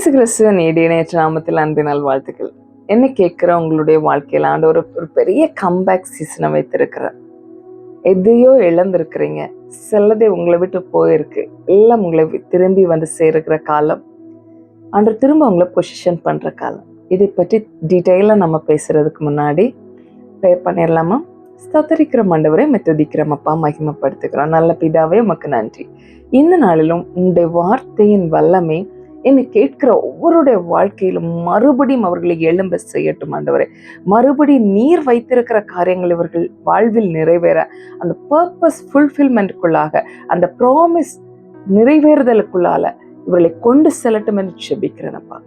இயேசு கிறிஸ்துவின் இடையற்ற நாமத்தில் அன்பினால் வாழ்த்துக்கள். என்ன கேட்கிற உங்களுடைய வாழ்க்கையில ஆண்டவர் ஒரு பெரிய கம்பேக் சீசனை வைத்திருக்கிறார். எதையோ இழந்திருக்கிறீங்க, சிலதை உங்களை விட்டு போயிருக்கு, எல்லாம் உங்களை திரும்பி வந்து சேருகிற காலம். ஆண்டவர் திரும்ப உங்களை பொசிஷன் பண்ற காலம். இதை பற்றி டீட்டெயிலா நம்ம பேசுறதுக்கு முன்னாடி ப்ரேயர் பண்ணிடலாமா? ஸ்தோத்திரிக்கிற ஆண்டவரை துதிக்கிறோம் அப்பா, மகிமைப்படுத்துகிறோம். நல்ல பிதாவே உமக்கு நன்றி. இந்த நாளிலும் உங்களுடைய வார்த்தையின் வல்லமை என்னை கேட்கிற ஒவ்வொருடைய வாழ்க்கையிலும் மறுபடியும் அவர்களை எழும்ப செய்யட்டும் ஆண்டவரே. மறுபடி நீர் வைத்திருக்கிற காரியங்கள் இவர்கள் வாழ்வில் நிறைவேற, அந்த பர்பஸ் ஃபுல்ஃபில்மெண்ட்டுக்குள்ளாக, அந்த ப்ராமிஸ் நிறைவேறுதலுக்குள்ளால இவர்களை கொண்டு செல்லட்டும் என்று ஜெபிக்கிறேனப்பா.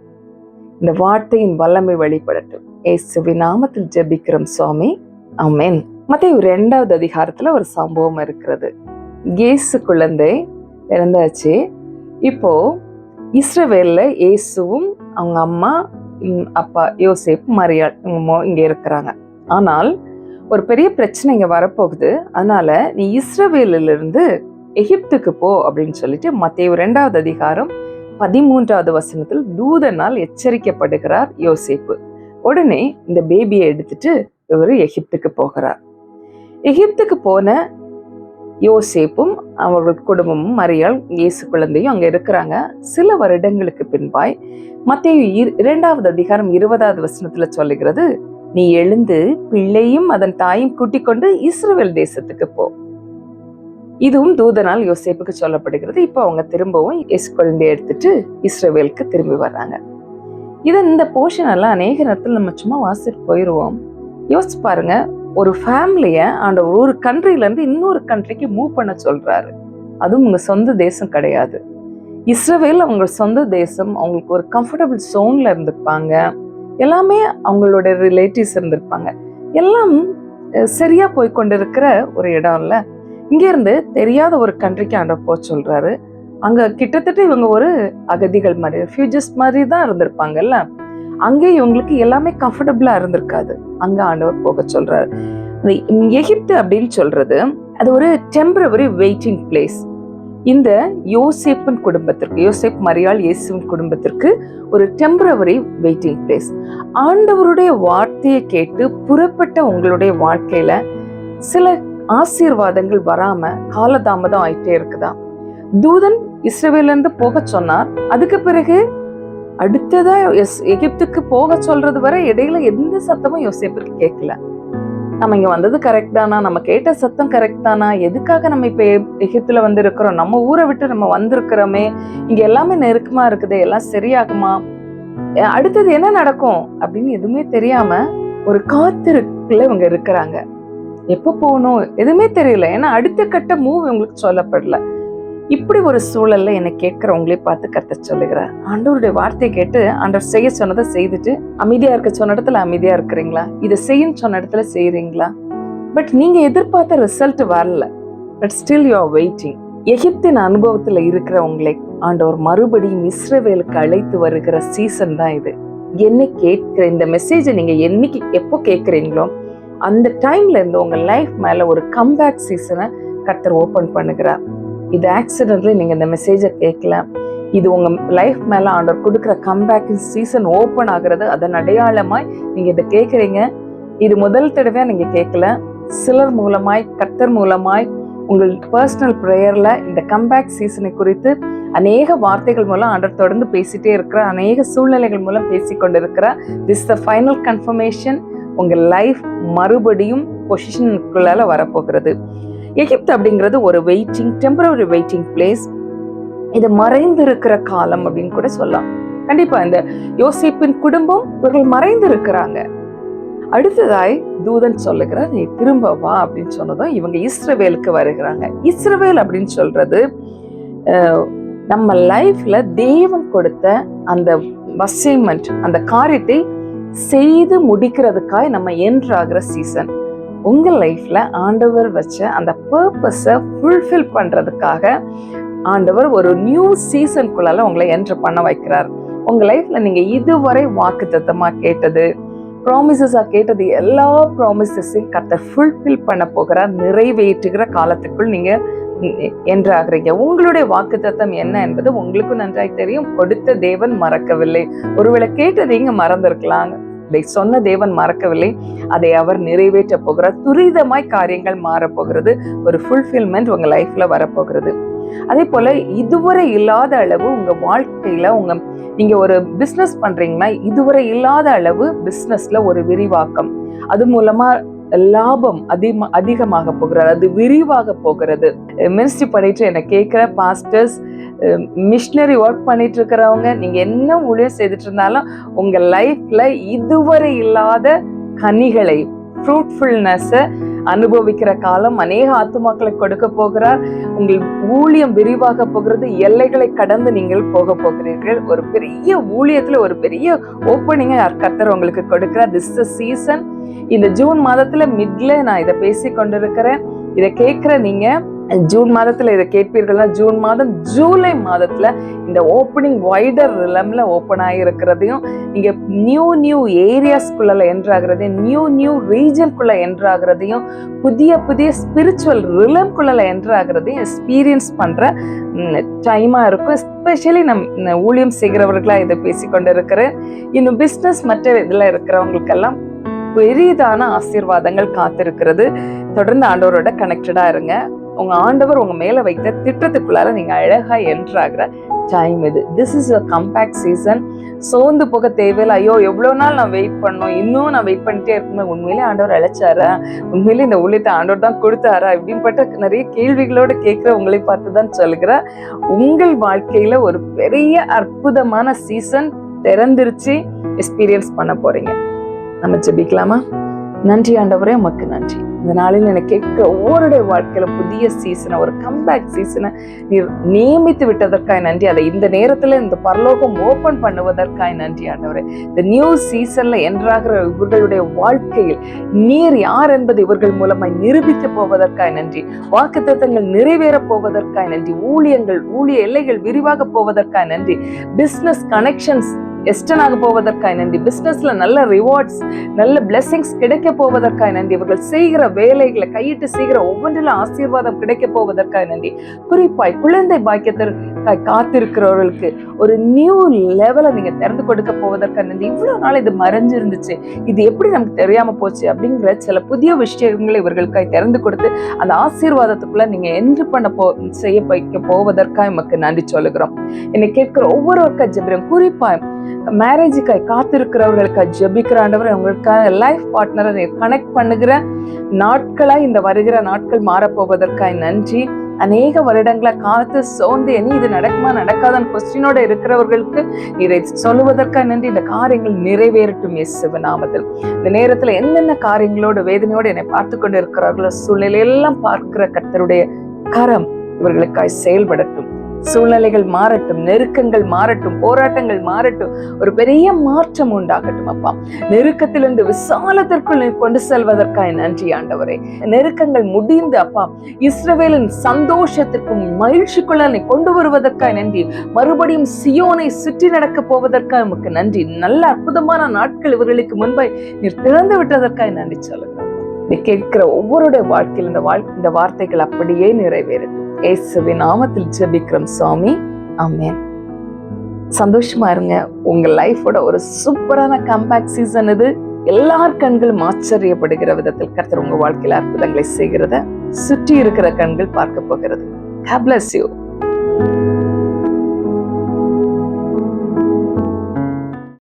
இந்த வார்த்தையின் வல்லமை வெளிப்படட்டும். இயேசுவின் நாமத்தில் ஜெபிக்கிறோம் சுவாமி, ஆமென். மத்தேயு 2வது அதிகாரத்துல ஒரு சம்பவம் இருக்கிறது. இயேசு குழந்தை பிறந்தாச்சு. இப்போ இஸ்ரவேல்ல இயேசுவும் அவங்க அம்மா அப்பா யோசேப்பு மரியாள் இங்க இருக்கிறாங்க. ஆனால் ஒரு பெரிய பிரச்சனை இங்க வரப்போகுது. அதனால நீ இஸ்ரவேலிலிருந்து எகிப்துக்கு போ அப்படின்னு சொல்லிட்டு மத்தேயு 2வது அதிகாரம் 13வது வசனத்தில் தூதனால் எச்சரிக்கப்படுகிறார் யோசேப்பு. உடனே இந்த பேபியை எடுத்துட்டு இவர் எகிப்துக்கு போகிறார். எகிப்துக்கு போன யோசேப்பும் அவர்கள் குடும்பமும் மரியாள் இயேசு குழந்தையும் அங்க இருக்கிறாங்க. சில வருடங்களுக்கு பின்பாய் மத்தேயு 2வது அதிகாரம் 20வது வசனத்துல சொல்லுகிறது, நீ எழுந்து பிள்ளையும் அதன் தாயும் கூட்டிக் கொண்டு இஸ்ரவேல் தேசத்துக்கு போ. இதுவும் தூதனால் யோசேப்புக்கு சொல்லப்படுகிறது. இப்போ அவங்க திரும்பவும் இயேசு குழந்தையை எடுத்துட்டு இஸ்ரவேலுக்கு திரும்பி வர்றாங்க. இந்த போர்ஷன் எல்லாம் அநேக நேரத்தில் நம்ம சும்மா வாசிட்டு போயிடுவோம். யோசிச்சு பாருங்க, ஒரு ஃபேமிலிய ஆண்டவர் ஒரு கண்ட்ரில இருந்து இன்னொரு கண்ட்ரிக்கு மூவ் பண்ண சொல்றாரு. அதுவும் உங்க சொந்த தேசம் கிடையாது. இஸ்ரவேல் அவங்க சொந்த தேசம். அவங்களுக்கு ஒரு கம்ஃபர்டபுள் சோன்ல இருந்திருப்பாங்க. எல்லாமே அவங்களோட ரிலேட்டிவ்ஸ் இருந்திருப்பாங்க. எல்லாம் சரியா போய் கொண்டிருக்கிற ஒரு இடம் இல்ல. இங்க இருந்து தெரியாத ஒரு கண்ட்ரிக்கு ஆண்டவர் போக சொல்றாரு. அங்க கிட்டத்தட்ட இவங்க ஒரு அகதிகள் மாதிரி, ரெஃப்யூஜிஸ் மாதிரி தான் இருந்திருப்பாங்கல்ல. அங்கே இவங்களுக்கு எல்லாமே கம்ஃபர்டபுளா இருந்திருக்காது. அங்க ஆண்டவர் போக சொல்றாரு. எகிப்து அப்படின்னு சொல்றது அது ஒரு டெம்பரவரி வெயிட்டிங் பிளேஸ். இந்த யோசேப்பின் குடும்பத்திற்கு, யோசேப் மரியாள் இயேசுவின் குடும்பத்திற்கு ஒரு டெம்பரவரி வெயிட்டிங் பிளேஸ். ஆண்டவருடைய வார்த்தையை கேட்டு புறப்பட்ட உங்களுடைய வாழ்க்கையில சில ஆசீர்வாதங்கள் வராம காலதாமதம் ஆயிட்டே இருக்குதா? தூதன் இஸ்ரவேல்ல இருந்து போக சொன்னார். அதுக்கு பிறகு அடுத்ததா எகிப்துக்கு போக சொல்றது வரை இடையில எந்த சத்தமும் யோசேப்புக்கு கேட்கல. நம்ம இங்க வந்தது கரெக்ட் தானா? நம்ம கேட்ட சத்தம் கரெக்ட் தானா? எதுக்காக நம்ம இப்ப எகிப்துல வந்து இருக்கிறோம்? நம்ம ஊரை விட்டு நம்ம வந்திருக்கிறோமே, இங்க எல்லாமே நெருக்கமா இருக்குது, எல்லாம் சரியாகுமா? அடுத்தது என்ன நடக்கும் அப்படின்னு எதுவுமே தெரியாம ஒரு காத்திருக்குள்ள இவங்க இருக்கிறாங்க. எப்ப போகணும் எதுவுமே தெரியல. ஏன்னா அடுத்த கட்ட மூவ் இவங்களுக்கு சொல்லப்படல. இப்படி ஒரு சூழல்ல என்னை கேட்கிறவங்களே பார்த்து கர்த்தர் சொல்லுகிறார், ஆண்டவருடைய வார்த்தையை கேட்டு ஆண்டவர் செய்ய சொன்னதை செய்துட்டு அமைதியா இருக்க சொன்ன இடத்துல அமைதியா இருக்கிறீங்களா? இதை செய்யும் சொன்ன இடத்துல செய்யறீங்களா? பட் நீங்க எதிர்பார்த்த ரிசல்ட் வரல. But still you are waiting. எகிப்தின் அனுபவத்துல இருக்கிறவங்களை ஆண்டவர் மறுபடியும் இஸ்ரவேலுக்கு அழைத்து வருகிற சீசன் தான் இது. என்ன கேட்கிற இந்த மெசேஜை நீங்க என்னைக்கு எப்போ கேட்கிறீங்களோ அந்த டைம்ல இருந்து உங்க லைஃப் மேல ஒரு கம்பேக் சீசனை கர்த்தர் ஓபன் பண்ணுகிறார். இது ஆக்சிடென்ட்ல நீங்க இந்த மெசேஜை கேட்கல. இது உங்க லைஃப் மேல ஆண்டவர் கொடுக்கிற கம்பேக் சீசன் ஓபன் ஆகுறது, அதன் அடையாளமாய் நீங்க இதை கேட்கறீங்க. இது முதல் தடவையா நீங்க கேட்கல. சிலர் மூலமாய், கர்த்தர் மூலமாய் உங்கள் பர்சனல் ப்ரேயர்ல இந்த கம்பேக் சீசனை குறித்து அநேக வார்த்தைகள் மூலம் ஆண்டவர் தொடர்ந்து பேசிட்டே இருக்கிற, அநேக சூழ்நிலைகள் மூலம் பேசிக்கொண்டிருக்கிற. This the final confirmation. உங்க லைஃப் மறுபடியும் பொசிஷனுக்குள்ளால வரப்போகிறது. எகிப்து அப்படிங்கிறது ஒரு வெயிட்டிங், டெம்பரரி வெயிட்டிங் பிளேஸ். இது மறைந்து இருக்கிற காலம் அப்படின்னு கூட சொல்லலாம். கண்டிப்பா இந்த யோசேப்பின் குடும்பம் இவர்கள் மறைந்து இருக்கிறாங்க. அடுத்ததாய் தூதன் சொல்லுகிறார், நீ திரும்ப வா அப்படின்னு சொன்னதும் இவங்க இஸ்ரவேலுக்கு வருகிறாங்க. இஸ்ரவேல் அப்படின்னு சொல்றது நம்ம லைஃப்ல தேவன் கொடுத்த அந்த அசைன்மெண்ட், அந்த காரியத்தை செய்து முடிக்கிறதுக்காய் நம்ம என்ட்ராகிற சீசன். உங்க லைஃப்ல ஆண்டவர் வச்ச அந்த பர்பஸை ஃபுல்ஃபில் பண்றதுக்காக ஆண்டவர் ஒரு நியூ சீசனுக்குள்ளால உங்களை என்ட்ரு பண்ண வைக்கிறார். உங்க லைஃப்ல நீங்க இதுவரை வாக்குத்தத்தமா கேட்டது, ப்ராமிசஸா கேட்டது, எல்லா ப்ராமிசஸையும் கர்த்தர் ஃபுல்ஃபில் பண்ண போகிறார். நிறைவேற்றுகிற காலத்துக்குள் நீங்க என்றாகிறீங்க. உங்களுடைய வாக்குத்தத்தம் என்ன என்பது உங்களுக்கும் நன்றாய் தெரியும். கொடுத்த தேவன் மறக்கவில்லை. ஒருவேளை கேட்டு நீங்க மறந்திருக்கலாம், இதை சொன்ன தேவன் மறக்கவில்லை. அதை அவர் நிறைவேற்ற போகிறார். துரிதமாய் காரியங்கள் மாறப்போகிறது. ஒரு ஃபுல்ஃபில்மெண்ட் உங்க லைஃப்ல வரப்போகிறது. அதே போல இதுவரை இல்லாத அளவு உங்க வாழ்க்கையில நீங்க ஒரு பிசினஸ் பண்றீங்கன்னா இதுவரை இல்லாத அளவு பிசினஸ்ல ஒரு விரிவாக்கம், அது மூலமா லாபம் அதிகமாக போகிறது, அது விரிவாக போகிறது. மினிஸ்ட்ரி பண்ணிட்டு என்ன கேட்கிற பாஸ்டர்ஸ், மிஷனரி ஒர்க் பண்ணிட்டு இருக்கிறவங்க, நீங்க என்ன ஊழியம் செய்துட்டு இருந்தாலும் உங்க லைஃப்ல இதுவரை இல்லாத கனிகளை, ஃப்ரூட்ஃபுல்னஸ் அனுபவிக்கிற காலம். அநேக ஆத்துமாக்களை கொடுக்க போகிறார். உங்கள் ஊழியம் விரிவாக போகிறது. எல்லைகளை கடந்து நீங்கள் போக போகிறீர்கள். ஒரு பெரிய ஊழியத்துல ஒரு பெரிய ஓப்பனிங்க கர்த்தர் உங்களுக்கு கொடுக்கிறார். This is season. இந்த ஜூன் மாதத்துல மிட்ல நான் இதை பேசி கொண்டிருக்கிறேன். இதை கேட்கிற நீங்க ஜூன் மாதத்துல இதை கேட்பீர்கள்னா, ஜூன் மாதம் ஜூலை மாதத்துல இந்த ஓப்பனிங் வைடர் ரிலம்ல ஓப்பன் ஆகிருக்கிறதையும், நீங்க நியூ ஏரியாஸ்குள்ள என்ட்ராகிறதையும், நியூ ரீஜனுக்குள்ள என்ட்ராகிறதையும், புதிய ஸ்பிரிச்சுவல் ரிலம்குள்ள என்ட்ராகிறதையும் எக்ஸ்பீரியன்ஸ் பண்ற டைமா இருக்கும். எஸ்பெஷலி ஊழியம் செய்கிறவர்களா இதை பேசிக்கொண்டு இருக்கிறேன். இன்னும் பிசினஸ் மற்ற இதுல இருக்கிறவங்களுக்கெல்லாம் பெரிதான ஆசீர்வாதங்கள் காத்திருக்கிறது. தொடர்ந்து ஆண்டவரோட கனெக்டடா இருங்க. உங்க ஆண்டவர் உங்க மேல வைத்த திட்டத்துக்குள்ளார நீங்க அழகா என்ட்ராகிற டைம் இது. This is a comeback season. சோர்ந்து போக தேவையில்லை. ஐயோ எவ்வளவு நாள் நான் வெயிட் பண்ணோம், இன்னும் நான் வெயிட் பண்ணிட்டே இருக்கணும், உண்மையிலே ஆண்டவர் அழைச்சாரா, உண்மையிலே இந்த ஊழியத்தை ஆண்டவர் தான் கொடுத்தாரா, இப்படிப்பட்ட நிறைய கேள்விகளோட கேட்கிற உங்களை பார்த்துதான் சொல்கிறேன். உங்கள் வாழ்க்கையில ஒரு பெரிய அற்புதமான சீசன் திறந்துருச்சு. எக்ஸ்பீரியன்ஸ் பண்ண போறீங்க. நம்ம ஜெபிக்கலாமா? நன்றி ஆண்டவரே, உமக்கு நன்றி. இந்த நாளில் எனக்கு கேட்கிற ஒவ்வொருடைய வாழ்க்கையில புதிய சீசனை, ஒரு கம்பேக் சீசனை நீர் நியமித்து விட்டதற்காய் நன்றி. அதை இந்த நேரத்துல இந்த பரலோகம் ஓபன் பண்ணுவதற்காய் நன்றி ஆண்டவரே. இந்த நியூ சீசன்ல என்றாகிற இவர்களுடைய வாழ்க்கையில் நீர் யார் என்பது இவர்கள் மூலமாய் நிரூபிக்க போவதற்காய் நன்றி. வாக்குத்தத்தங்கள் நிறைவேற போவதற்காய் நன்றி. ஊழிய எல்லைகள் விரிவாக போவதற்காய் நன்றி. பிசினஸ் கனெக்ஷன்ஸ் எஸ்டனாக போவதற்காய் நன்றி. பிசினஸ்ல நல்ல ரிவார்ட்ஸ், நல்ல பிளெஸிங்ஸ் கிடைக்க போவதற்காய் நன்றி. இவர்கள் செய்கிற வேலைகளை கையிட்டு செய்கிற ஒவ்வொன்றிலும் ஆசீர்வாதம் கிடைக்க போவதற்காய் நன்றி. குறிப்பாய் குழந்தை பாக்கியத்திற்காய் காத்திருக்கிறவர்களுக்கு ஒரு நியூ லெவலை நீங்க திறந்து கொடுக்க போவதற்காய் நன்றி. இவ்வளவு நாள் இது மறைஞ்சிருந்துச்சு, இது எப்படி நமக்கு தெரியாம போச்சு அப்படிங்கிற சில புதிய விஷயங்களை இவர்களுக்காய் திறந்து கொடுத்து அந்த ஆசீர்வாதத்துக்குள்ள நீங்க என்று செய்ய வைக்க போவதற்காய் நமக்கு நன்றி சொல்லுகிறோம். என்னை கேட்கிற ஒவ்வொருவருக்கா ஜெபிக்கிறோம். குறிப்பாய் மேரேஜுக்காய் காத்திருக்கிறவர்களுக்காக ஜெபிக்கிற ஆண்டவர், அவங்களுக்கான லைஃப் பார்ட்னரை கனெக்ட் பண்ணுகிற நாட்களா இந்த வருகிற நாட்கள் மாறப்போவதற்காய் நன்றி. அநேக வருடங்களை காத்து சோர்ந்து இனி இது நடக்குமா நடக்காதான் கொஸ்டினோட இருக்கிறவர்களுக்கு இதை சொல்லுவதற்காக நன்றி. இந்த காரியங்கள் நிறைவேறட்டும் இயேசுவின் நாமத்தில். இந்த நேரத்துல என்னென்ன காரியங்களோட வேதனையோடு என்னை பார்த்து கொண்டு இருக்கிறார்களோ சூழ்நிலையெல்லாம் பார்க்கிற கர்த்தருடைய கரம் இவர்களுக்காய் செயல்படட்டும். சூழ்நிலைகள் மாறட்டும், நெருக்கங்கள் மாறட்டும், போராட்டங்கள் மாறட்டும், ஒரு பெரிய மாற்றம் உண்டாகட்டும் அப்பா. நெருக்கத்திலிருந்து விசாலத்திற்குள் கொண்டு செல்வதற்காக நன்றி ஆண்டவரே. நெருக்கங்கள் முடிந்து அப்பா இஸ்ரவேலின் சந்தோஷத்திற்கும் மகிழ்ச்சிக்குள்ள நீ கொண்டு வருவதற்காக நன்றி. மறுபடியும் சியோனை சுற்றி நடக்க போவதற்காக உமக்கு நன்றி. நல்ல அற்புதமான நாட்கள் இவர்களுக்கு முன்பாய் நீர் திறந்து விட்டதற்காக நன்றி சொல்லுங்க. நீ கேட்கிற ஒவ்வொருடைய வாழ்க்கையில் இந்த வார்த்தைகள் அப்படியே நிறைவேறட்டும். இயேசுவின் நாமத்தில் ஜெபிக்கிறோம் சுவாமி, ஆமென். சந்தோஷமா இருங்க. உங்க லைஃபோட ஒரு சூப்பரான கம்பேக் சீசன் இது. எல்லார் கண்களும் ஆச்சரியப்படுகிற விதத்தில் கர்த்தர் உங்க வாழ்க்கையில அற்புதங்களை செய்கிறத சுற்றி இருக்கிற கண்கள் பார்க்க போகிறது. God bless you.